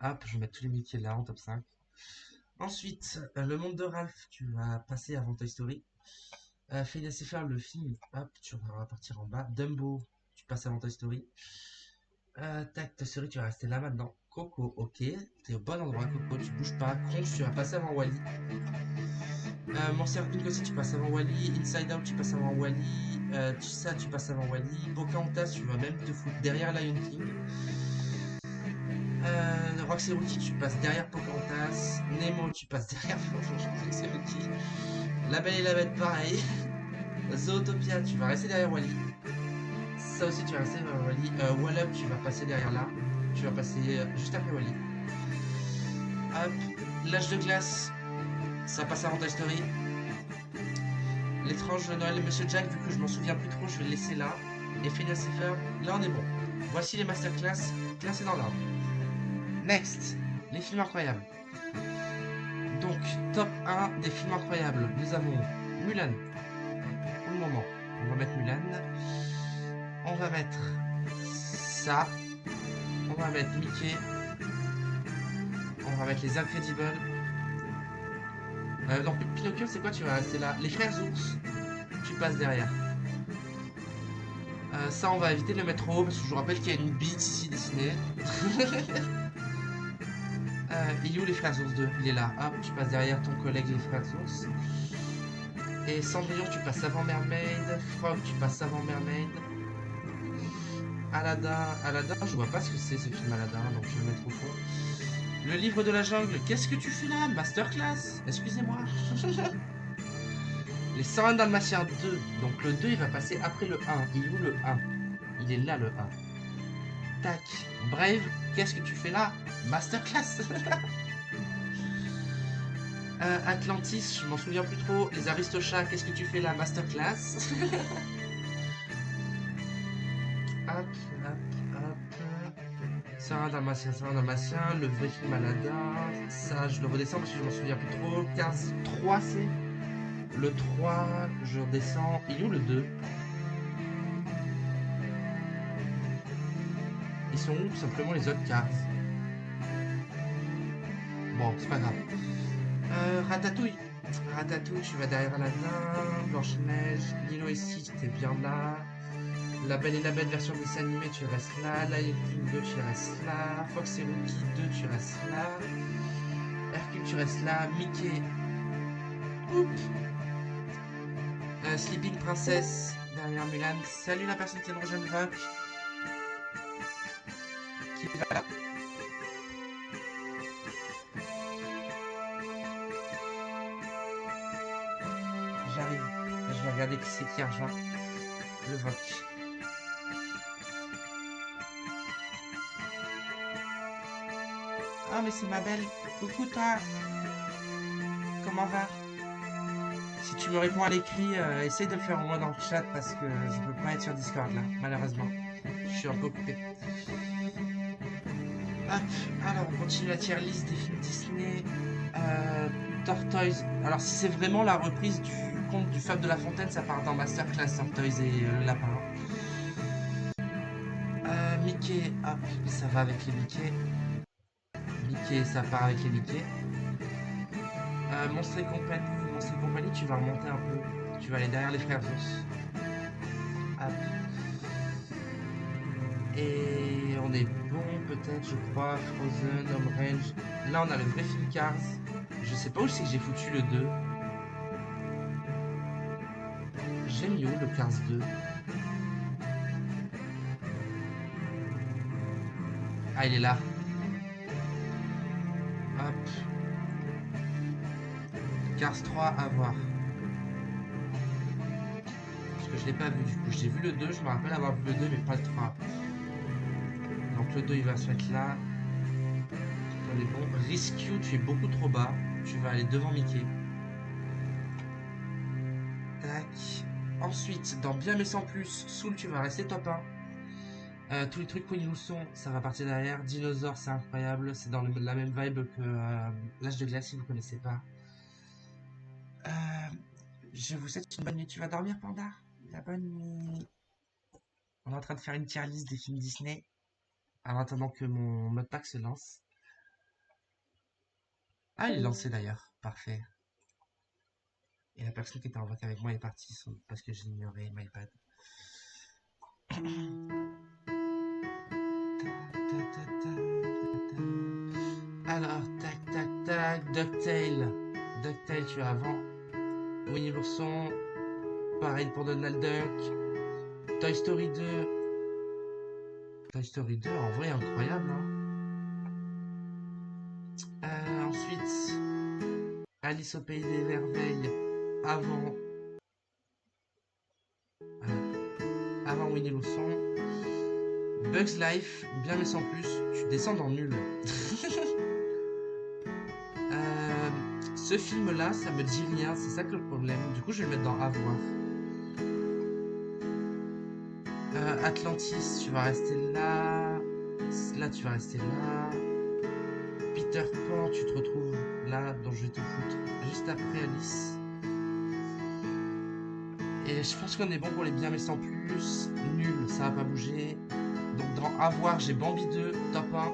Hop, je vais mettre tous les Mickey là en top 5. Ensuite, le monde de Ralph, tu vas passer avant Toy Story. Phineas et Ferb, le film, hop, tu vas partir en bas. Dumbo, tu passes avant Toy Story. Tac, Toy Story, tu vas rester là maintenant. Coco, ok, t'es au bon endroit, Coco, tu bouges pas. Crunch, tu vas passer avant Wally. Monster Inc aussi, tu passes avant Wally. Inside Out, tu passes avant Wally. Ça, tu passes avant Wally. Pocahontas, tu vas même te foutre derrière Lion King. Roxy Rookie, tu passes derrière Pocahontas. Nemo, tu passes derrière Roxy Rookie. La Belle et la Bête, pareil. Zootopia, tu vas rester derrière Wally. Ça aussi, tu vas rester derrière Wally. Wall-Up, tu vas passer derrière là. Tu vas passer juste après Wally. Hop, L'Âge de Glace, ça passe avant Toy Story. L'étrange Noël de Monsieur Jack, vu que je m'en souviens plus trop, je vais le laisser là. Et Phineas et Ferb, là on est bon. Voici les masterclass classés dans l'ordre. Next, les films incroyables. Donc, top 1 des films incroyables. Nous avons Mulan. Pour le moment, on va mettre Mulan. On va mettre ça. On va mettre Mickey. On va mettre les Incredibles. Donc, Pinocchio, c'est quoi? Tu vas rester là. Les Frères Ours, tu passes derrière. Ça, on va éviter de le mettre haut parce que je vous rappelle qu'il y a une bite ici dessinée. Il est où les Frères Ours 2? Il est là. Hop, tu passes derrière ton collègue les Frères Ours. Et Cendrillon, tu passes avant Mermaid. Frog, tu passes avant Mermaid. Aladdin, je vois pas ce que c'est ce film Aladdin, donc je vais le mettre au fond. Le livre de la jungle, qu'est-ce que tu fais là? Masterclass, excusez-moi. Les 101 Dalmatiens 2, donc le 2 il va passer après le 1. Il est où le 1? Il est là le 1. Tac, Brave, qu'est-ce que tu fais là? Masterclass. Atlantis, je m'en souviens plus trop. Les Aristochats, qu'est-ce que tu fais là? Masterclass. Hop, hop, hop. Ça, Dalmatien, le vrai film Aladdin. Ça, je le redescends parce que je m'en souviens plus trop. 15, 3, c'est. Le 3, je redescends. Il est où le 2? Ils sont où tout simplement les autres cartes? Bon, c'est pas grave. Ratatouille. Ratatouille, tu vas derrière Aladdin. Blanche-Neige. Lilo et Stitch, t'es bien là. La Belle et la Bête version dessin animé, tu restes là. Lion King 2, tu restes là. Fox et Rookie 2, tu restes là. Hercule, tu restes là. Mickey. Oups. Sleeping Princess derrière Mulan. Salut la personne qui est dans Jeune Rock. Qui va là? J'arrive. Je vais regarder qui c'est qui a rejoint le vote. Ah mais c'est ma belle. Coucou toi. Comment va? Si tu me réponds à l'écrit, essaye de le faire au moins dans le chat parce que je peux pas être sur Discord là, malheureusement. Je suis un peu occupé. Hop, alors on continue la tier list des films Disney. Tortoise. Alors si c'est vraiment la reprise du conte du Fable de la Fontaine, ça part dans Masterclass, Tortoise et le lapin. Mickey, hop, ça va avec les Mickey. Mickey, ça part avec les Mickey. Monstre et compagnie, tu vas remonter un peu. Tu vas aller derrière les Frères Ours. Hop. Et on est bon peut-être, je crois. Frozen, Home Range. Là, on a le vrai film Cars. Je sais pas où c'est que j'ai foutu le 2. J'ai mis où le Cars 2? Ah, il est là. Hop. Cars 3 à voir. Parce que je l'ai pas vu du coup. J'ai vu le 2, je me rappelle avoir vu le 2, mais pas le 3. Donc le 2, il va se mettre là. On est bon. Rescue, tu es beaucoup trop bas. Tu vas aller devant Mickey. Tac. Ensuite, dans Bien mais sans plus, Soul, tu vas rester top 1. Tous les trucs Winnie l'ourson, ça va partir derrière. Dinosaure, c'est incroyable. C'est dans la même vibe que L'Âge de glace, si vous connaissez pas. Je vous souhaite une bonne nuit. Tu vas dormir, Panda? La bonne nuit. On est en train de faire une tier list des films Disney. En attendant que mon mode pack se lance. Ah, il est lancé d'ailleurs. Parfait. Et la personne qui était en vote avec moi est partie parce que j'ai ignoré MyPad. Alors, tac, tac, tac. DuckTale. DuckTale, tu es avant. Winnie l'ourson. Pareil pour Donald Duck. Toy Story 2. Toy Story 2, en vrai, incroyable. Hein. Ensuite, Alice au pays des merveilles. Avant. Avant Winnie l'ourson. Bugs Life, bien mais sans plus. Tu descends dans nul. Ce film-là, ça me dit rien. C'est ça que le problème. Du coup, je vais le mettre dans Avoir. Atlantis, tu vas rester là. Là, tu vas rester là. Peter Pan, tu te retrouves là, dont je vais te foutre juste après Alice. Et je pense qu'on est bon pour les bien mais sans plus. Nul, ça va pas bouger. Donc dans Avoir, j'ai Bambi 2, top 1.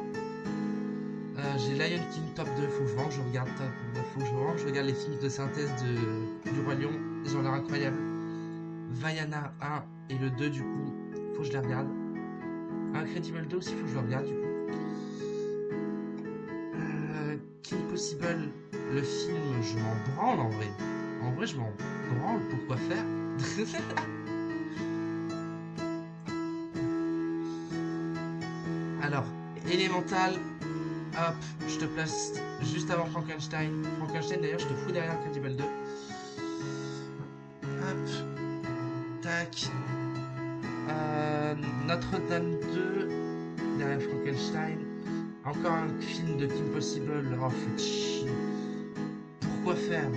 J'ai Lion King, top 2. Faut que je vraiment que je regarde je regarde les films de synthèse du Roi Lion. Ils ont l'air incroyables. Vaiana 1 et le 2 du coup, faut que je les regarde. Incredible 2 aussi, faut que je le regarde du coup. Kim Possible, le film, je m'en branle en vrai. En vrai, je m'en branle, pourquoi faire? Alors, Elemental, hop, je te place juste avant Frankenstein. Frankenstein, d'ailleurs, je te fous derrière Incredible 2. Hop, tac. Notre-Dame 2, derrière Frankenstein. Encore un film de Kim Possible. Oh, faites chier. Pourquoi faire?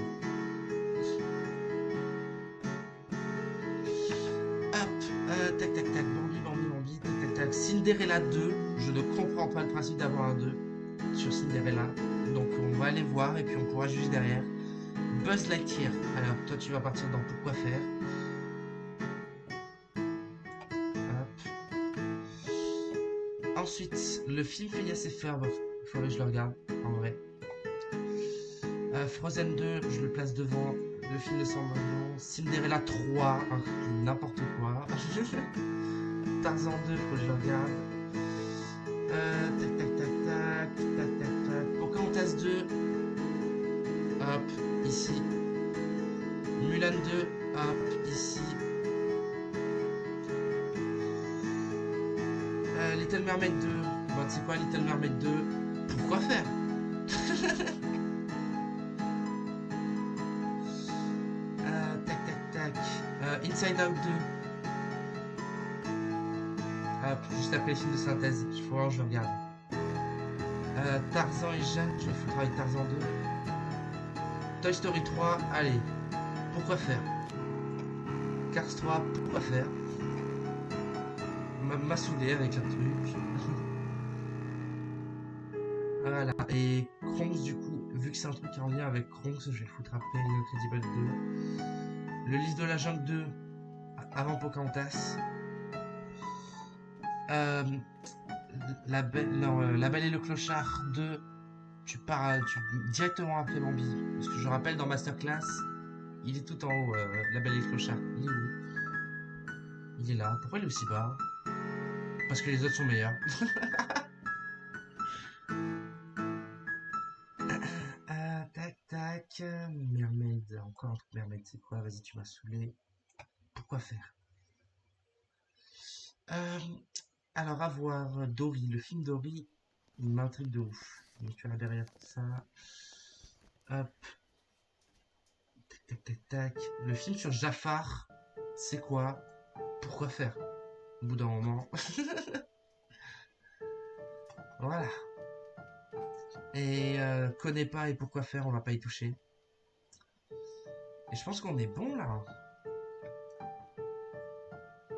Hop, tac, tac, tac. Bambi, tac, tac, tac. Cinderella 2. Je ne comprends pas le principe d'avoir un 2 sur Cinderella. Donc, on va aller voir et puis on pourra juger derrière. Buzz Lightyear. Alors, toi, tu vas partir dans Pourquoi faire. Ensuite, le film Phineas et Ferb, il faudrait que je le regarde, en vrai. Frozen 2, je le place devant. Le film de Cendrillon. Cinderella 3, n'importe quoi. Tarzan 2, faut que je le regarde. Tac, tac, tac, tac, tac, tac, tac. Pocahontas 2. Hop, ici. Mulan 2, hop, ici. Little Mermaid 2. Bon, tu sais quoi, Little Mermaid 2, pourquoi faire? Tac, tac, tac. Inside Out 2. Hop, juste après les films de synthèse. Il faut voir, je regarde. Tarzan et Jeanne, je vais foutre avec Tarzan 2. Toy Story 3, allez. Pourquoi faire? Cars 3, pourquoi faire? M'a saoulé avec un truc. Voilà. Et Kronks, du coup, vu que c'est un truc qui est en lien avec Kronks, je vais le foutre après Incredible 2. Le livre de la jungle 2, avant Pocahontas. La Belle et le Clochard 2, tu pars directement après Bambi. Parce que je rappelle, dans Masterclass, il est tout en haut, La Belle et le Clochard. Il est où? Il est là. Pourquoi il est aussi bas? Parce que les autres sont meilleurs. encore un truc mermaid, c'est quoi? Vas-y, tu m'as saoulé. Pourquoi faire? Euh, alors, à voir, Dory, le film Dory, il m'intrigue de ouf. Donc, tu as derrière ça. Hop, tac, tac, tac, tac. Le film sur Jafar, c'est quoi? Pourquoi faire? Au bout d'un moment. Voilà. Et connais pas et pourquoi faire, on va pas y toucher. Et je pense qu'on est bon là.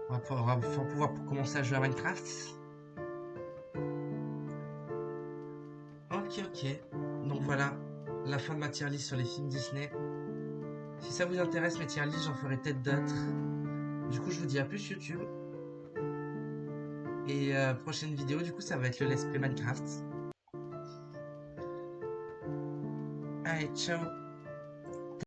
On va pouvoir commencer à jouer à Minecraft. Ok, ok. Donc voilà, la fin de ma tier list sur les films Disney. Si ça vous intéresse, mes tier list, j'en ferai peut-être d'autres. Du coup, je vous dis à plus YouTube. Et prochaine vidéo, du coup, ça va être le Let's Play Minecraft. Allez, ciao!